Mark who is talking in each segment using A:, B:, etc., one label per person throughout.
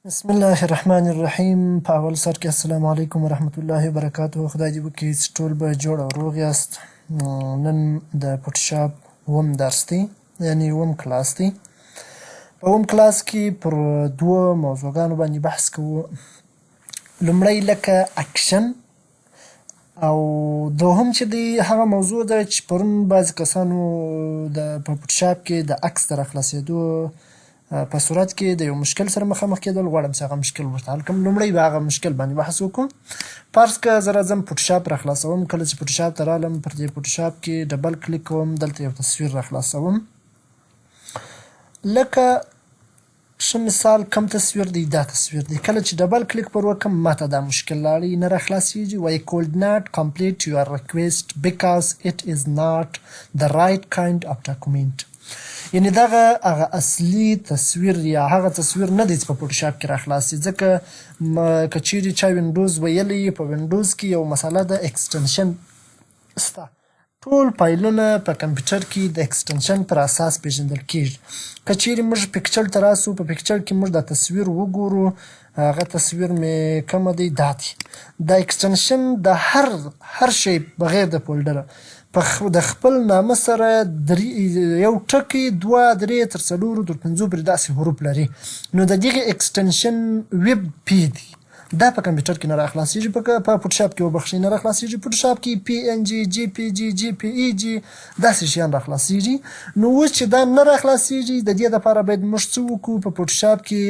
A: بسم الله الرحمن الرحیم. په اول سر کې السلام علیکم ورحمت الله وبرکاته. خدای دې وکړي چې ټول به جوړ او روغ یاست. نن د فوټوشاپ اووم درس دی، یعنې اووم کلاس دی. په اووم کلاس کې پر دوه موضوعګانو باندې بحث کوو. لومړی لکه اکشن، او دوهم چې دی هغه موضوع ده چې پرون بعضې کسانو په فوټوشاپ کې د عکس د راخلاصېدو په صورت کې د یو مشکل سره مخامخ کېدل. غواړم چې هغه مشکل ورته حل کړم. لومړی به هغه مشکل باندې بحث وکړو. فرض که زه راځم فوټوشاپ راخلاصوم. کله چې فوټوشاپ ته رالم، پر دې فوټوشاپ کې ډبل کلیک کوم، دلته یو تصویر راخلاصوم. لکه ښه مثال کوم تصویر دی؟ دا تصویر دی. کله چې ډبل کلیک پر وکړم ماته دا مشکل لاړی، نه راخلاصېږي. وایي could not complete your request because it is not the right kind of document. یعنې دغه هغه اصلي تصویر یا هغه تصویر نه دی چې په فوټوشاپ کې راخلاصي. ځکه که چیرې چا وینډوز ویلی، په وینډوز کې یو مسله ده ایکسټنشن سته. ټول فایلونه په کمپیوټر کې د ایکسټنشن پر اساس پیژندل کېږي. که چیرې موږ پکچر ته راسو، په پکچر کې موږ دا تصویر وګورو، هغه تصویر مې کومه دی؟ دا دی. دا ایکسټنشن د هر شی بغیر د فولډره د خپل نامه سره یو ټکی، دوه، درې، تر څلورو، تر پنځو پورې داسې حروف لري. نو د دغې ایکسټنشن ویب پی دی. دا په کمپیوټر کې نه راخلاصېږي، په فوټوشاپ کې وبخښئ نه راخلاصېږي. فوټوشاپ کې پی ان جي، جي پي جي، جي پي ای جي داسې شیان راخلاصېږي. نو اوس چې دا نه راخلاصېږي، د دې دپاره باید موږ څه وکړو؟ په فوټوشاپ کې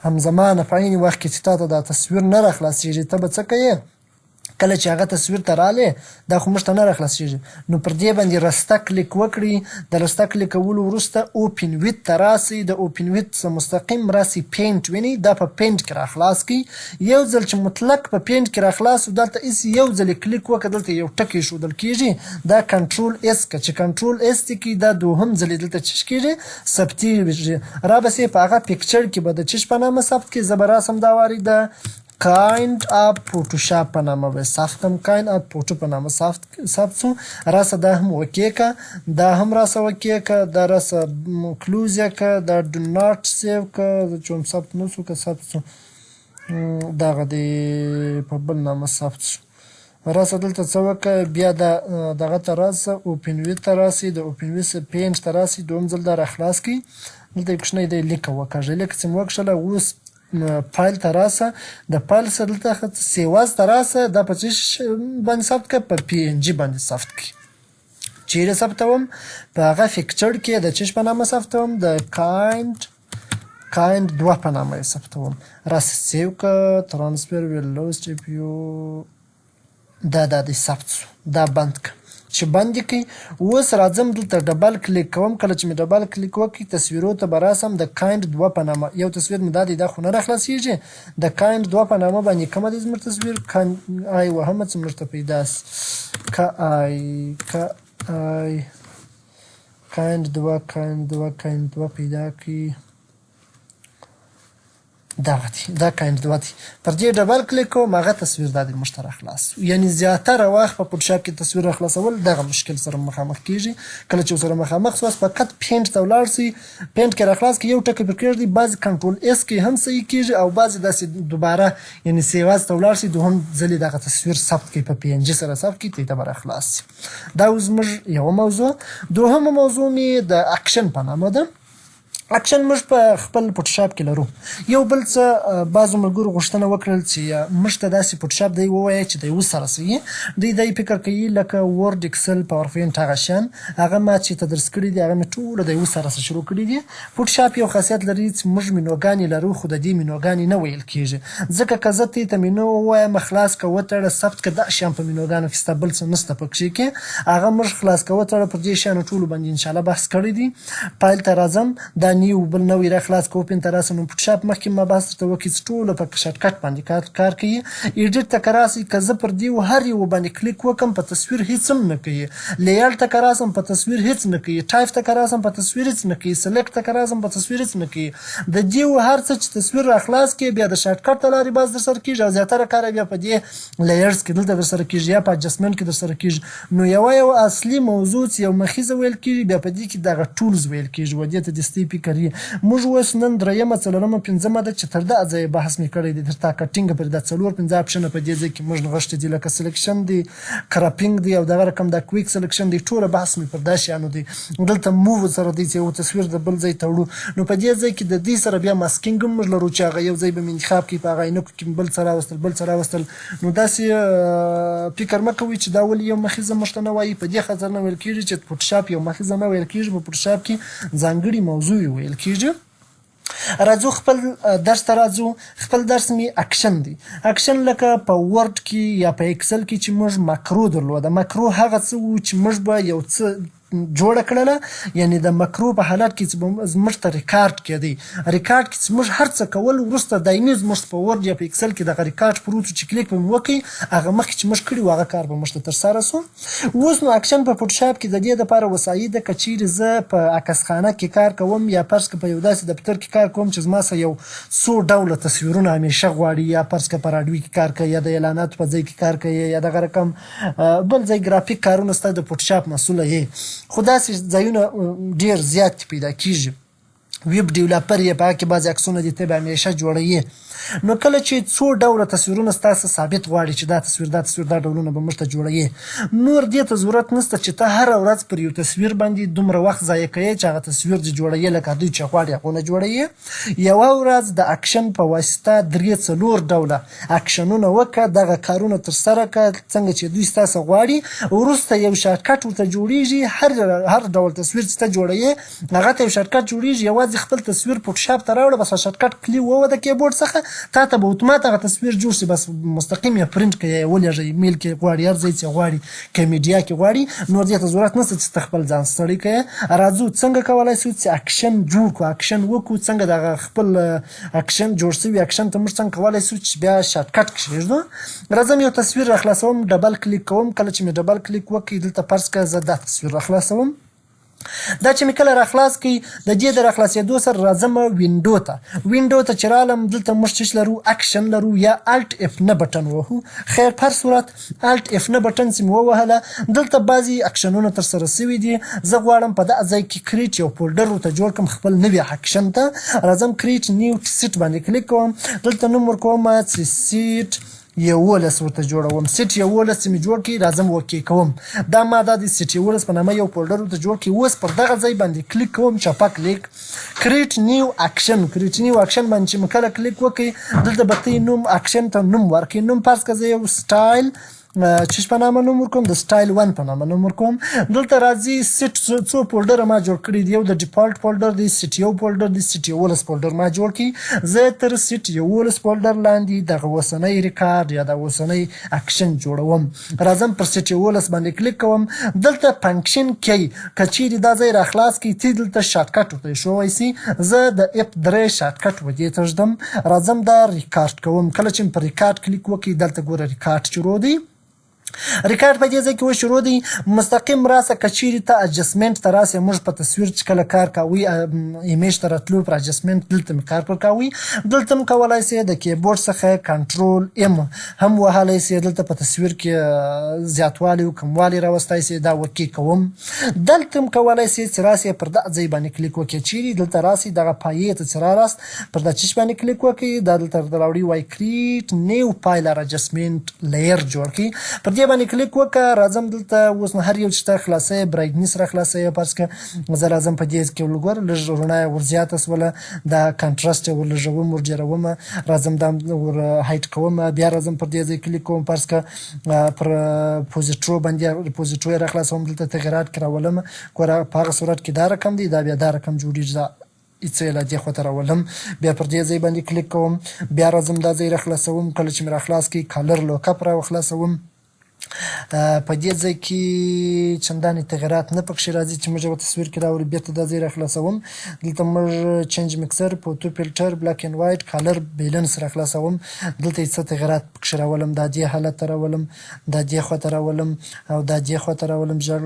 A: همزمانه په عین وخت کې چې تا ته دا تصویر نه راخلاصېږي، ته به څه کوې؟ کله چې هغه تصویر ته رالی، دا خو موږ ته نه راخلاصېږي، نو پر دې باندې رسته کلیک وکړئ. د رسته کلیک کولو وروسته اوپن ویت ته راسئ. د اوپن ویت څخه مستقیم راسئ پینټ، وینئ دا په پینټ کې راخلاص کړئ. یو ځل چې مطلق په پینټ کې راخلاص و، دلته هسې یو ځل کلیک وکړه، دلته یو ټکی ښودل کېږي، دا کنټرول اس که چې کنټرول اس دې کړي، دا دوهم ځل یې دلته چش کېږي ثبتېږي. رابسې په هغه پکچر کې به د چش په نامه ثبت کړي. زه به راسم دا وارې د kind of فوټوشاپ په نامه به ثبت کړم. kind of فوټو په نامه ثبت شو. راسه دا هم اوکې که، دا هم راسه اوکې که، دا راسه کلوز یې که، دا ډو ناټ سیو که، چې هم ثبت نه شو که ثبت شو، دغه دی په بل نامه ثبت شو. راسه دلته څه وکړه، بیا دغه ته راسه، اوپن ویت ته راسئ، د اوپن ویت پینټ ته راسئ، دوهم ځل دا راخلاص کړئ. دلته یو کوچنی دی لیکه وکاږئ. لیکه چې مې وکښله، اوس فایل ته راسه، د فایل سره دلته سیواز ته راسه، دا په څه باندې ثبت کړه؟ په پی ان جي باندې ثبت کړي. چیرې ثبتوم؟ په هغه پکچر کې د چش په نامه ثبتوم، د کایند دوه په نامه یې ثبتوم. راسه سیو که، ترانسفر ویل لوست پیو، دا دی ثبت شو. دا بند که. چې بند یې کړئ، اوس راځم دلته ډبل کلیک کوم. کله چې مې ډبل کلیک وکړي، تصویرو ته به راسم. د کایند دوه په نامه یو تصویر مې دا دی، دا خو نه راخلاصېږي. د کایند دوه په نامه باندې کومه دی زموږ تصویر؟ آی وهمه چې موږ ته پیدا سي، کایند دوه پیدا کړي. دغه دی، دا کایند دوه دی. پر دې ډبل کلیک کوم، هغه تصویر دا دی موږ ته راخلاص. یعنې زیاتره وخت په فوټوشاپ کې تصویر راخلاصول دغه مشکل سره مخامخ کېږي. کله چې ورسره مخامخ سواست، فقط پینټ ته ولاړ سئ، پینټ کې راخلاص کړئ، یو ټکی پرې کېږدئ. بعضې کنټرول اس کې هم صحیح کېږي، او بعضې داسې دوباره یعنې سیواز ته ولاړ سئ، دوهم ځل یې دغه تصویر ثبت کړئ، په پی ان جي سره ثبت کړئ، ته به راخلاص شي. دا اوس زموږ یوه موضوع. دوهمه موضوع مې د اکشن په نامه ده. اکشن موږ په خپل فوټوشاپ کې لرو. یو بل څه بعضو ملګرو غوښتنه وکړل چې موږ ته داسې فوټوشاپ دی ووایه چې دی ورسره څه وي. دوی دا فکر کوي لکه ورډ، اکسل، پاور پوینټ هغه شیان. هغه ما چې تدریس کړي دي، هغه مې ټوله د یو سره شروع کړي دي. فوټوشاپ یو خاصیت لري چې موږ مینوګانې لرو، خو د دې مینوګانې نه ویل کېږي. ځکه که زه ته مینو ووایم خلاص که وتړه ثبت که، دا شیان په مینوګانو کې شته، بل څه نشته پکښې کې. هغه موږ خلاص که وتړه، پر دې شیانو ټولو باندې انشاءالله بحث کړی دي. فایل ته راځم، دا نیو بل نوی راخلاص که اوپن ته راسم. نو فوټوشاپ مخکې ما بحث درته وکړي چې ټوله په شارټکټ باندې کار کوي. ایډیټ ته که راسئ، که زه پر دې هر یو باندې کلیک وکړم، په تصویر هېڅ هم نه کوي. لیاوټ ته که راسم، په تصویر هېڅ نه کوي. ټایپ ته که راسم، په تصویر هېڅ نه کوي. سلیکټ ته که راسم، په تصویر هېڅ نه کوي. د دې هر څه چې تصویر راخلاص کړي، بیا د شارټکټ ته لارې باز درسره کېږي، او زیاتره کار بیا په دې لیرز کې دلته درسره کېږي، یا په اډجسټمنټ کې درسره کېږي. نو یو اصلي موضوع چې یو مخیزه ویل کېږي، بیا په دې کې دغه ټولز ویل کېږي. و دې ته د سټیپي کری. موږ اوس نن درېیمه څلورمه پنځمه ده چې تر دا ځایه بحث مې کړی دی تر تا کټینګه پورې دا 4-5 اپشنه په دې ځای کې موږ نغښتي دي لکه سلیکشن دی کراپینګ دی او دغه رقم دا کویک سلیکشن دی ټوله بحث مې پر دا شیانو دی. دلته موو سره دی چې یو تصویر د بل ځای ته وړو نو په دې ځای کې د دې سره بیا ماسکینګ هم موږ لرو چې هغه یو ځای به مې انتخاب کړي په هغه عینکو کې بل څه راوستل نو داسې فکر مه کوئ چې دا ولې یو مخیزه موږ ته نه وایي په دې خاطر نه ویل کېږي چې فوټوشاپ یو مخیزه نه ویل کېږي په فوټوشاپ کې ځانګړي موضوع ویل کېږي. راځو خپل درس ته راځو. خپل درس می اکشن دی. اکشن لکه په ورډ کې یا په اکسل کې چې موږ ماکرو درلوده. ماکرو هغه څه و چې موږ به یو څه جوړه کړله یعنی د مکرو په حالت کې چې زموږ ته ریکارډ کېدی ریکارډ کې چې موږ هر څه کول وروسته دایمي زموږ په ورډ یا په اکسل کې دغه ریکارډ پروت چې کلیک به مو وکړي هغه مخکې چې موږ کړي و هغه کار به موږ ته ترسره سو. اوس نو اکشن په فوټوشاپ کې د دې دپاره وسایي ده که چیرې زه په عکسخانه کې کار کوم یا فرض که په یو داسې دفتر کې کار کوم چې زما سره یو څو ډوله تصویرونه همیشه غواړي یا فرض که په راډیو کې کار کوي یا د اعلاناتو په ځای کې کار کوي یا دغه رقم بل ځای ګرافیک کارونه ستا د فوټوشاپ مسؤله یې خو داسې ځایونه ډېر زیات پیدا کېږي. ویب ډیولپر یې په هغه کې بعضې عکسونه دي ته به همیشه جوړوي نو کله چې څو ډوله تصویرونه ستاسو ثابت غواړي چې دا تصویر دا ډولونه به موږ ته جوړوي نور دې ته ضرورت نشته چې ته هره ورځ پر یو تصویر باندې دومره وخت ضایع کوې چې هغه تصویر دې جوړوي لکه دوی چې غواړي هغونه جوړوي. یوه ورځ د اکشن په واسطه 3-4 ډوله اکشنونه وکړه دغه کارونه ترسره کړه څنګه چې دوی ستاسو غواړي وروسته یو شارټکټ ورته جوړیږي هر ډول تصویر چې ته جوړوي هغه ته یو شارټکټ جوړیږي یوازې خپل تصویر فوټوشاپ ته راوړه بس شارټکټ کلیک ووهه د کیبورډ څخه تا ته به اتومات هغه تصویر جوړ شي بس مستقیم یې پرنټ کړه یا ولېږه ایمیل کې غواړي هر ځای چې غواړي که میډیا کې غواړي نور دې ته ضرورت نشته چې ته خپل ځان ستړی کړې. راځو څنګه کولی شو چې اکشن جوړ کړو اکشن وکړو څنګه دغه خپل اکشن جوړ شوي اکشن ته موږ څنګه کولی شو چې بیا شارټکټ کښېږدو. راځم یو تصویر راخلاصوم ډبل کلیک کوم کله چې مې ډبل کلیک وکړي دلته فرض کړه زه دا تصویر راخلاصوم دا چې مې کله راخلاص کړي د دې د راخلاصېدو سره راځم وینډو ته چې رالم دلته موږ چې لرو اکشن لرو یا الټ F9 بټن وهو خیر په هر صورت الټ F9 بټن چې مې ووهله دلته بعضې اکشنونه ترسره سوي دي زه غواړم په دغه ځای کې کریټ یو فولډر ورته جوړ کړم خپل نوي اکشن ته راځم کریټ نیو سیټ باندې کلیک کوم دلته نوم ورکوم چې سیټ 11 ورته جوړوم سیټ 11 چې مې جوړ کړي راځم اوکې کوم دا ما دا د سیټ 11 په نامه یو فولډر ورته جوړ کړي اوس پر دغه ځای باندې کلیک کوم چپه کلیک کریټ نیو اکشن باندې چې مې کله کلیک وکړي دلته به ته نوم اکشن ته نوم ورکړي نوم فرض کړه زه یو سټایل چې په نامه نوم ورکوم د سټایل 1 په نامه نوم ورکوم دلته راځي سیټ څو فولډر ما جوړ کړي دی یو د ډیفالت فولډر دی سیټ یو فولډر دی سیټ 11 فولډر ما جوړ کړي زه تر سیټ 11 فولډر لاندې دغه اوسنی ریکارډ یا د اوسنی اکشن جوړوم راځم پر سیټ 11 باندې کلیک کوم دلته فنکشن کې کچېرې دا ځای راخلاص کړي تی دلته شارټکټ ورته ایښوی سي زه د F3 شارټکټ ودې ته ږدم راځم دا ریکارډ کوم کله چې پر ریکارډ کلیک وکړي دلته ګوره ریکارډ شروع دی ریکارډ په دې ځای کې وشروع دی مستقیم راسه که چیرې ته اجسمنټ ته راسې موږ په تصویر چې کله کار کوي ایمیج ته راتلو پر اجسمنټ دلته مې کار پر کوي دلته هم کولی سې د کیبورډ څخه کنټرول M هم وهلی سې دلته په تصویر کې زیاتوالی او کموالی راوستی سې دا اوکې کوم دلته هم کولی سې چې راسې پر دغه ځای باندې کلیک وکړې چیرې دلته راسې دغه پایې ته چې راراست پر دا چیش باندې کلیک وکړې دا دلته راوړي وایي کریټ نیو فایل ار اجسمنټ لیر جوړ کړي پر دې باندې کلیک وکړه راځم دلته اوس نو هر یو چې ته خلاصوې برایټنس راخلاصوې فرض کړه زه راځم په دې کې وګوره لږ رڼا یې ورزیاته شوله دا کنټراسټ یې ورلږوم ورډېروم راځم دا ور هایټ کوم بیا راځم پر دې ځای کلیک کوم فرض کړه پر پوزیټرو باندې پوزیټرو یې راخلاصوم دلته تغیرات کې راولم ګوره په هغه صورت کې دا رقم دی دا بیا دا رقم جوړېږي څه له دې خواته راولم بیا پر دې ځای باندې کلیک کوم بیا راځم دا ځای راخلاصوم کله چې مې راخلاص کړي کالر لوکپ راخلاصوم په دې ځای کې چندانې تغیرات نه پکښې راځي چې موږ یو تصویر کې راوړو بېرته دا ځای راخلاصوم دلته موږ چینج مکسر فوټو فلټر بلاک اینډ وایټ کالر بیلنس راخلاصوم دلته یې څه تغیرات پکښې راولم دا دې حالت ته راولم دا دې خواته راولم او دا دې خواته راولم ژړ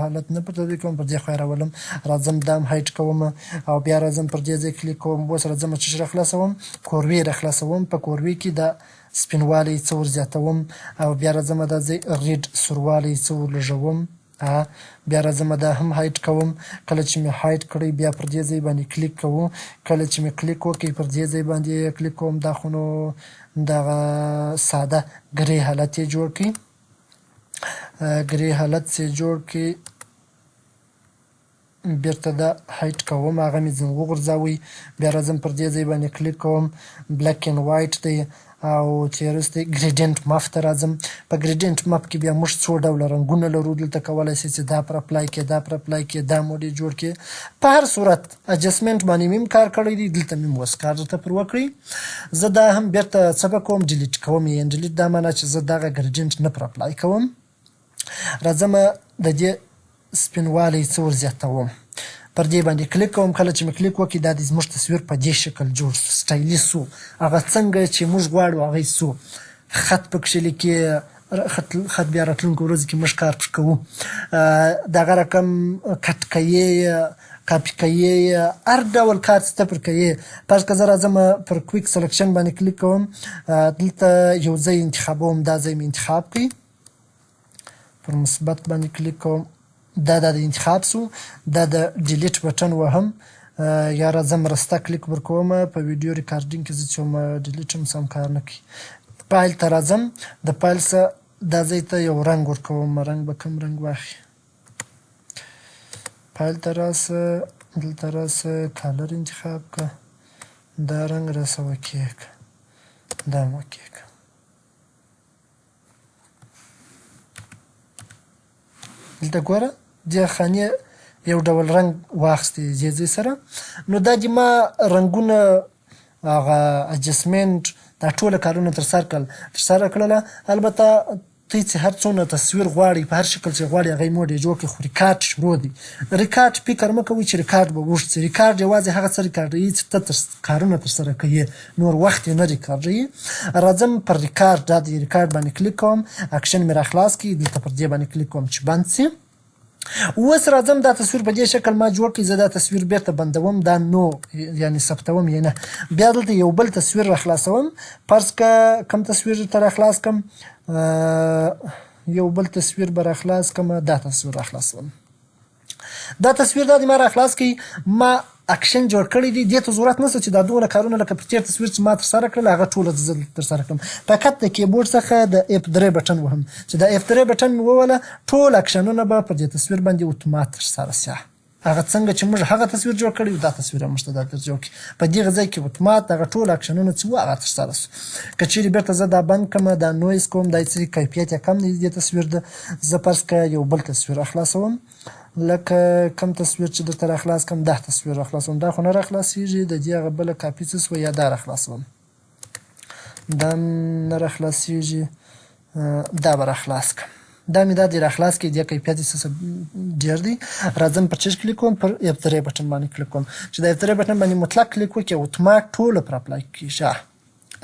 A: حالت نه پرته دی کوم پر دې خوا راولم راځم دا هم هایټ کوم او بیا راځم پر دې ځای کلیک کوم اوس راځم چې راخلاصوم کوروي راخلاصوم په کوروي کې دا سپینوالی څه ور زیاتوم او بیا راځم دا ځای ریډ سوروالی څه ور لږوم بیا راځم دا هم هایډ کوم. کله چې مې هایډ کړی بیا پر دې ځای باندې کلیک کوو. کله چې مې کلیک وکړي پر دې ځای باندې کلیک کوم. دا خو نو دغه ساده ګرې حالت یې جوړ کړي. ګرې حالت یې جوړ کړي. بیرته دا هایډ کوم. هغه مې ځین وغورځوئ. بیا راځم پر دې ځای باندې کلیک کوم. بلیک اینډ وایټ دی او چې وروسته ګریډینټ مپ ته راځم. په ګریډینټ مپ کې بیا موږ څو ډوله رنګونه لرو. دلته کولی شئ چې دا پر اپلای کړئ، دا پر اپلای کړئ، دا موډ یې جوړ کړئ. په هر صورت اجسټمنټ باندې مې هم کار کړی دی. دلته مې هم اوس کار درته پر وکړئ. زه دا هم بیرته څه به کوم، ډیلیټ کوم یې. ډیلیټ دا معنا چې زه دغه ګریډینټ نه پر اپلای کوم. راځم د دې سپینوالی څه ور زیاتوم. پر دې باندې کلیک کوم. کله چې مې کلیک وکړي دا د زموږ تصویر په دې شکل جوړ سو، سټایلي سو. هغه څنګه چې موږ غواړو هغه سو. خط پکښې لیکي، خط بیا راتلونکو ورځو کې موږ کار پرې کوو. دغه رقم کټ کوي، کاپي کوي، هر ډول کار چې ته پرې کوې. فرض که زه راځم پر کویک سلکشن باندې کلیک کوم. دلته یو ځای انتخابوم. دا ځای مې انتخاب کړي. پر مثبت باندې کلیک کوم. دا د انتخاب سو. دا د ډیلیټ بټن وهم یا راځم رسته کلیک ورکوم. په ویډیو ریکارډینګ کې زه چې وم ډیلیټ هم سم کار نه کوي. فایل ته راځم. د فایل څخه دا ځای ته یو رنګ ورکوم. رنګ به کوم رنګ واخلي. فایل ته راسه، دلته راسه، کالر انتخاب که. دا رنګ راسه اوکې که. دا هم اوکې که. دلته ګوره دې خانې یو ډول رنګ واخیستې دې ځای سره. نو دا دې ما رنګونه هغه اجسټمنټ دا ټوله کارونه ترسره کړله. البته ته چې هر څونه تصویر غواړئ په هر شکل چې غواړئ هغه موډ یې جوړ کړئ. خو ریکارډ شروع دی. ریکارډ فکر مه کوئ چې ریکارډ به اوږد شي. ریکارډ یوازې هغه څه ریکارډوي چې ته کارونه ترسره کوي، نور وخت یې نه ریکارډوي. راځم پر ریکارډ، دا د ریکارډ باندې کلیک کوم. اکشن مې راخلاص کړي. دلته پر دې باندې کلیک کوم چې بند شي. اوس راځم دا تصویر په دې شکل ما جوړ کړي. زه دا تصویر بیرته بندوم. دا نو یعنې ثبتوم یې نه. بیا دلته یو بل تصویر راخلاصوم. فرض که کوم تصویر ته راخلاص کړم، یو بل تصویر به راخلاص کړم. دا تصویر راخلاصوم. دا تصویر دا د ما راخلاص کړي. ما اکشن جوړ کړی دی. دې ته ضرورت نشته چې دا دومره کارونه لکه په تېر تصویر چې ما ترسره کړل هغه ټوله زه ترسره کړم. فقط د کیبورډ څخه د F3 بټن وهم. چې د F3 بټن مې ووهله ټول اکشنونه به پر دې تصویر باندې اتومات ترسره شي. هغه څنګه چې موږ هغه تصویر جوړ کړی و دا تصویر هم موږ ته دا جوړ کړي. په دغه ځای کې اتومات هغه ټول اکشنونه چې وو هغه ترسره شو. که چیرې بیرته زه دا بند کړم، دا نویز کوم، دا څه کیفیت یې کم دی د تصویر ده. زه فرض که یو بل تصویر اخلاصوم. لکه کوم تصویر چې درته راخلاص کړم، دا تصویر راخلاصوم. دا خو نه راخلاصېږي. د دې هغه بله کاپي څه شوه یا دا راخلاصوم. دا هم نه راخلاصېږي. دا به راخلاص کړم. دا مې دا دی راخلاص کړي. دې کیفیت یې څه ډېر دی. راځم پر چیز کلیک کوم. پر F3 بټن باندې کلیک کوم. چې د F3 بټن باندې مطلق کلیک وکړي اتومات ټوله پر اپلای کېږي.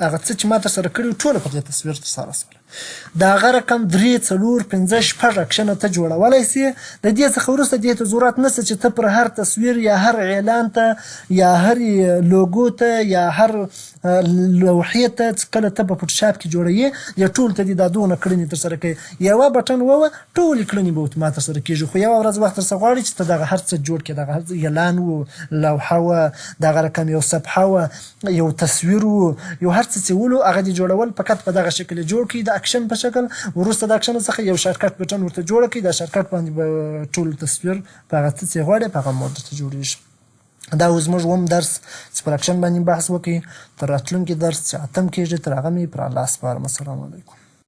A: هغه څه چې ما ترسره کړي وو ټوله پر دې تصویر ترسره شول. د هغه رقم 3 4 5 6 اکشنه ته جوړولی سي. د دې څخه وروسته دې ته ضرورت نشته چې ته پر هر تصویر یا هر اعلان ته یا هر لوګو ته یا هر لوحې ته کله ته په فوټوشاپ کې جوړوي یا ټول ته دې دا دونه کړنې ترسره کوي. یوه بټن ووه ټولې کړنې به اتومات ترسره کېږي. خو یوه ورځ وخت درڅخه غواړي چې ته دغه هر څه جوړ کړې. دغه هر څه اعلان و، لوحه وه، دغه رقم یو صفحه وه، یو تصویر و، یو هر څه چې ولو هغه دې جوړول فقط په دغه شکل جوړ کړي د اکشن په شکل. وروسته د اکشن څخه یو شارټکټ بټن ورته جوړ کړي. دا شارټکټ باندې به ټول تصویر په هغه څه چې غواړي په هغه موډ درته جوړېږي. دا اوس موږ اووم درس چې پر اکشن باندې بحث وکړي. تر راتلونکي درس چې اتم کېږي تر هغه مې پر الله سپارم. السلام علیکم.